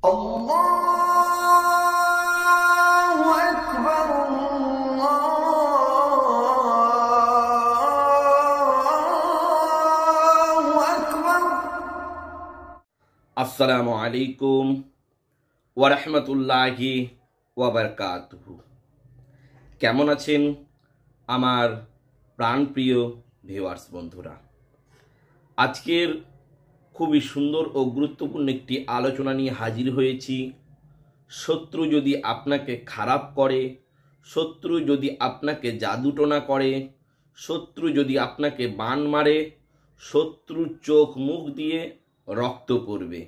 আল্লাহু আকবার আল্লাহু আকবার। আসসালামু আলাইকুম ওয়া রাহমাতুল্লাহি ওয়া বারাকাতুহু। কেমন আছেন আমার প্রাণপ্রিয় ভিউয়ার্স বন্ধুরা? আজকের খুবই সুন্দর ও গুরুত্বপূর্ণ একটি আলোচনা নিয়ে হাজির হয়েছি। শত্রু যদি আপনাকে খারাপ করে, শত্রু যদি আপনাকে জাদুটোনা করে, শত্রু যদি আপনাকে বান মারে, শত্রুর চোখ মুখ দিয়ে রক্ত পড়বে,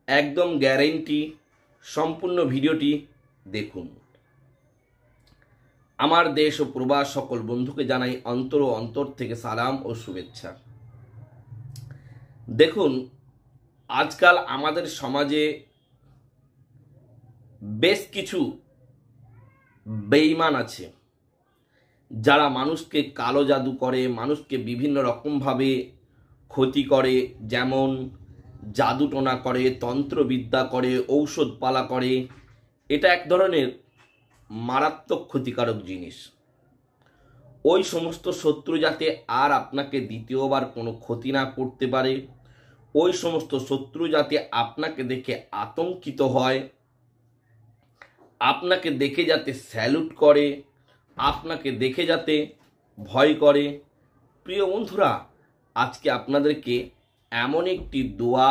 একদম গ্যারেন্টি। সম্পূর্ণ ভিডিওটি দেখুন। আমার দেশ ও প্রবাস সকল বন্ধুকে জানাই অন্তর থেকে সালাম ও শুভেচ্ছা। দেখুন, আজকাল আমাদের সমাজে বেশ কিছু বেঈমান আছে, যারা মানুষকে কালো জাদু করে, মানুষকে বিভিন্ন রকমভাবে ক্ষতি করে, যেমন জাদুটোনা করে, তন্ত্রবিদ্যা করে, ঔষধপালা করে। এটা এক ধরনের মারাত্মক ক্ষতিকারক জিনিস। ওই সমস্ত শত্রু যাতে আর আপনাকে দ্বিতীয়বার কোনো ক্ষতি না করতে পারে, ওই সমস্ত শত্রু যাতে আপনাকে দেখে আতঙ্কিত হয়, আপনাকে দেখে যাতে স্যালুট করে, আপনাকে দেখে যাতে ভয় করে। প্রিয় বন্ধুরা, আজকে আপনাদেরকে এমন একটি দোয়া,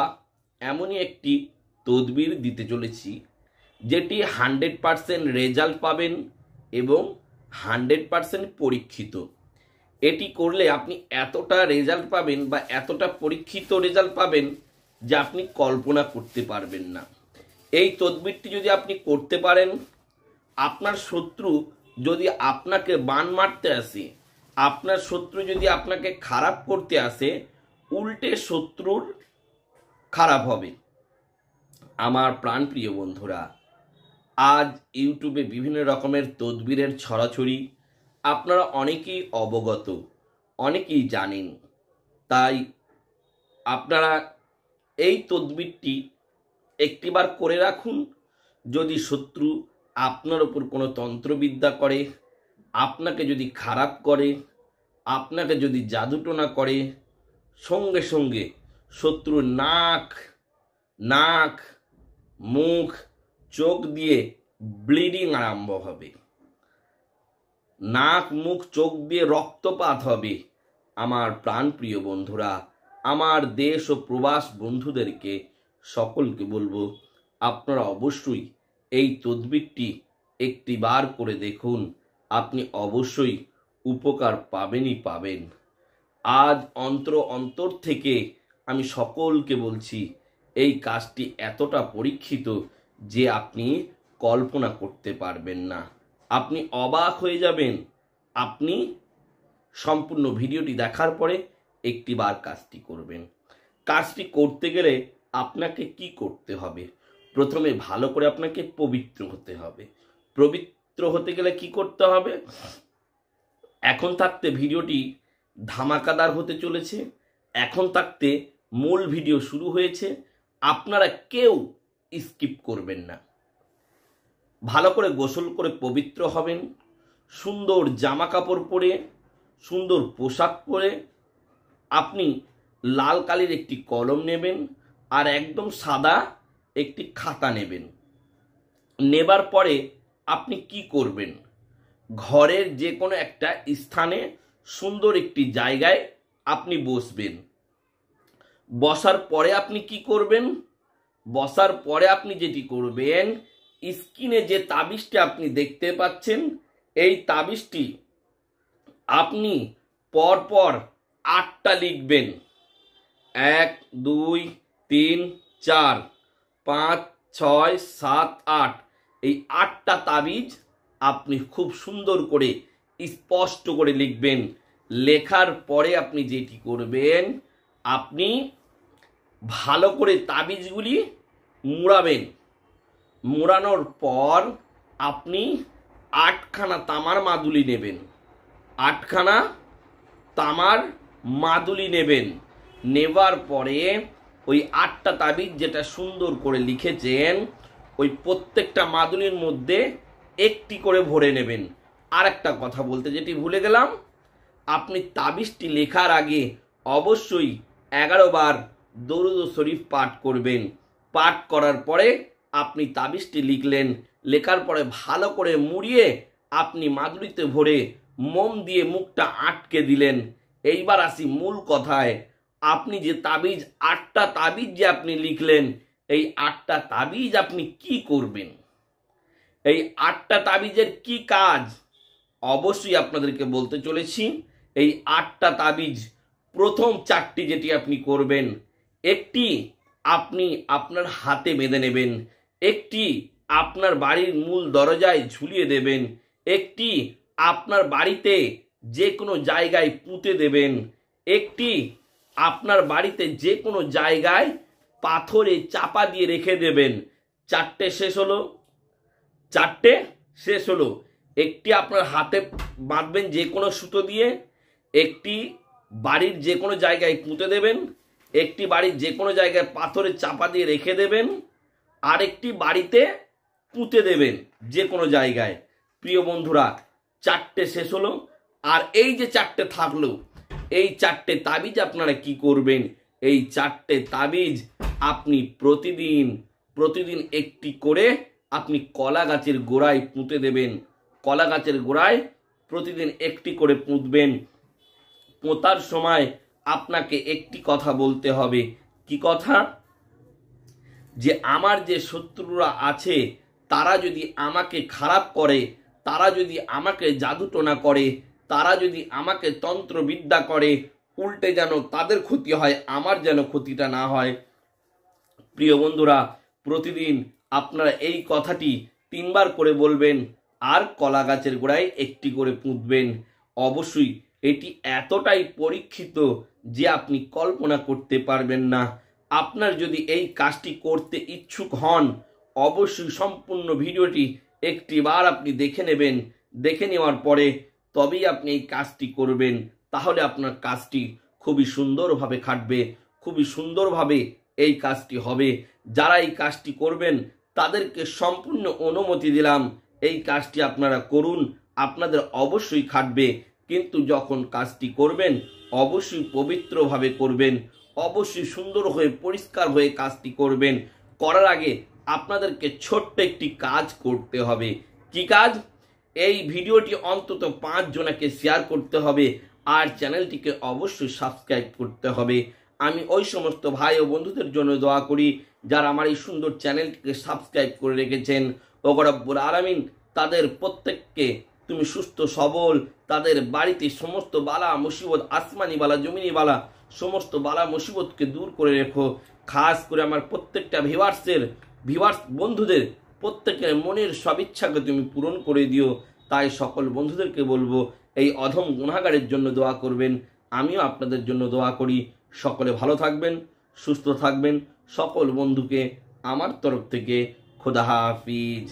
এমনই একটি তদবির দিতে চলেছি, যেটি 100% রেজাল্ট পাবেন এবং 100% পরীক্ষিত। এটি করলে আপনি এতটা রেজাল্ট পাবেন বা এতটা পরীক্ষিত রেজাল্ট পাবেন যে আপনি কল্পনা করতে পারবেন না। এই তদবিরটি যদি আপনি করতে পারেন, আপনার শত্রু যদি আপনাকে বান মারতে আসে, আপনার শত্রু যদি আপনাকে খারাপ করতে আসে, উল্টে শত্রুর খারাপ হবে। আমার প্রাণপ্রিয় বন্ধুরা, আজ ইউটিউবে বিভিন্ন রকমের তদবিরের ছড়াছড়ি, আপনারা অনেকেই অবগত, অনেকেই জানেন। তাই আপনারা এই তদবিরটি একটিবার করে রাখুন। যদি শত্রু আপনার ওপর কোনো তন্ত্রবিদ্যা করে, আপনাকে যদি খারাপ করে, আপনাকে যদি জাদুটোনা করে, সঙ্গে সঙ্গে শত্রুর নাক মুখ চোখ দিয়ে ব্লিডিং আরম্ভ হবে, নাক মুখ চোখ দিয়ে রক্তপাত হবে। আমার প্রাণপ্রিয় বন্ধুরা, আমার দেশ ও প্রবাস বন্ধুদেরকে সকলকে বলবো, আপনারা অবশ্যই এই তদবিরটি একটিবার করে দেখুন। আপনি অবশ্যই উপকার পাবেনই পাবেন। আজ অন্তর থেকে আমি সকলকে বলছি, এই কাজটি এতটা পরীক্ষিত যে আপনি কল্পনা করতে পারবেন না। আপনি অবাক হয়ে যাবেন। আপনি সম্পূর্ণ ভিডিওটি দেখার পরে একটিবার কাজটি করবেন। কাজটি করতে গেলে আপনাকে কি করতে হবে? প্রথমে ভালো করে আপনাকে পবিত্র হতে হবে। পবিত্র হতে গেলে কি করতে হবে? এখন থাকতে ভিডিওটি ধামাকাদার হতে চলেছে। এখন থাকতে মূল ভিডিও শুরু হয়েছে, আপনারা কেউ স্কিপ করবেন না। ভালো করে গোসল করে পবিত্র হবেন, সুন্দর জামা কাপড় পরে, সুন্দর পোশাক পরে আপনি লাল কালির একটি কলম নেবেন আর একদম সাদা একটি খাতা নেবেন। নেবার পরে আপনি কি করবেন? ঘরের যে কোনো একটা স্থানে সুন্দর একটি জায়গায় আপনি বসবেন। বসার পরে আপনি কি করবেন? বসার পরে আপনি যেটি করবেন, স্ক্রিনে যে তাবিজটি আপনি দেখতে পাচ্ছেন, এই তাবিজটি আপনি পরপর 8টা লিখবেন। 1 2 3 4 5 6 7 8। এই 8টা তাবিজ আপনি খুব সুন্দর করে স্পষ্ট করে লিখবেন। লেখার পরে আপনি যেটি করবেন, আপনি ভালো করে তাবিজগুলি মুড়াবেন। মুড়ানোর পর আপনি 8খানা তামার মাদুলি নেবেন। 8খানা তামার মাদুলি নেবেন। নেবার পরে ওই 8টা তাবিজ যেটা সুন্দর করে লিখেছেন ওই প্রত্যেকটা মাদুলির মধ্যে একটি করে ভরে নেবেন। আর একটা কথা বলতে যেটি ভুলে গেলাম, আপনি তাবিজটি লেখার আগে অবশ্যই 11 বার দরুদ শরীফ পাঠ করবেন। পাঠ করার পরে আপনি তাবিজটি লিখলেন, লেখার পরে ভালো করে মুড়িয়ে আপনি মাদুলিতে ভরে মোম দিয়ে মুখটা আটকে দিলেন। এইবার আসি মূল কথায়, আপনি যে তাবিজ 8টা তাবিজ যে আপনি লিখলেন, এই 8টা তাবিজ আপনি কি করবেন, এই 8টা তাবিজের কি কাজ অবশ্যই আপনাদেরকে বলতে চলেছি। এই 8টা তাবিজ প্রথম 4টি যেটি আপনি করবেন, একটি আপনি আপনার হাতে বেঁধে নেবেন, একটি আপনার বাড়ির মূল দরজায় ঝুলিয়ে দেবেন, একটি আপনার বাড়িতে যে কোনো জায়গায় পুঁতে দেবেন, একটি আপনার বাড়িতে যে কোনো জায়গায় পাথরে চাপা দিয়ে রেখে দেবেন। 4টে শেষ হলো, 4টে শেষ হলো। একটি আপনার হাতে বাঁধবেন যে কোনো সুতো দিয়ে, একটি বাড়ির যে কোনো জায়গায় পুঁতে দেবেন, একটি বাড়ির যে কোনো জায়গায় পাথরে চাপা দিয়ে রেখে দেবেন, আরেকটি বাড়িতে পুঁতে দেবেন যে কোনো জায়গায়। প্রিয় বন্ধুরা, 4টে শেষ হলো। আর এই যে 4টে থাকলো, এই 4টে তাবিজ আপনারা কি করবেন, এই 4টে তাবিজ আপনি প্রতিদিন একটি করে আপনি কলা গাছের গোড়ায় পুঁতে দেবেন। কলা গাছের গোড়ায় প্রতিদিন একটি করে পুঁতবেন। পোঁতার সময় আপনাকে একটি কথা বলতে হবে। কি কথা? যে আমার যে শত্রুরা আছে তারা যদি আমাকে খারাপ করে, তারা যদি আমাকে জাদুটোনা করে, তারা যদি আমাকে তন্ত্রবিদ্যা করে, উল্টে যেন তাদের ক্ষতি হয়, আমার যেন ক্ষতিটা না হয়। প্রিয় বন্ধুরা, প্রতিদিন আপনারা এই কথাটি 3 বার করে বলবেন আর কলা গাছের গোড়ায় একটি করে পুঁতবেন। অবশ্যই এটি এতটাই পরীক্ষিত যে আপনি কল্পনা করতে পারবেন না। আপনার যদি এই কাজটি করতে ইচ্ছুক হন, অবশ্যই সম্পূর্ণ ভিডিওটি একটি বার আপনি দেখে নেবেন। দেখে নেওয়ার পরে তবেই আপনি এই কাজটি করবেন। তাহলে আপনার কাজটি খুবই সুন্দরভাবে খাটবে, খুবই সুন্দরভাবে এই কাজটি হবে। যারা এই কাজটি করবেন তাদেরকে সম্পূর্ণ অনুমতি দিলাম, এই কাজটি আপনারা করুন, আপনাদের অবশ্যই খাটবে। কিন্তু যখন কাজটি করবেন অবশ্যই পবিত্রভাবে করবেন, অবশ্যই সুন্দর হয়ে পরিষ্কার হয়ে কাজটি করবেন। করার আগে আপনাদেরকে ছোট্ট একটি কাজ করতে হবে। কি কাজ? এই ভিডিওটি অন্তত 5 জনকে শেয়ার করতে হবে আর চ্যানেলটিকে অবশ্যই সাবস্ক্রাইব করতে হবে। আমি ওই সমস্ত ভাই ও বন্ধুদের জন্য দোয়া করি যারা আমার এই সুন্দর চ্যানেলটিকে সাবস্ক্রাইব করে রেখেছেন। ওগো রব্বুল আলামিন তাদের প্রত্যেককে তুমি সুস্থ সবল, তাদের বাড়িতে সমস্ত বালা মুসিবত, আসমানি বালা জমিনি বালা, সমস্ত বালা মুসিবতকে দূর করে রেখো। খাস করে আমার প্রত্যেকটা ভিউয়ার্স বন্ধুদের প্রত্যেকের মনের সব ইচ্ছাকে তুমি পূরণ করে দিও। তাই সকল বন্ধুদেরকে বলবো এই অধম গুনাহগারের জন্য দোয়া করবেন। আমিও আপনাদের জন্য দোয়া করি। সকলে ভালো থাকবেন, সুস্থ থাকবেন। সকল বন্ধুকে আমার তরফ থেকে খোদা হাফিজ।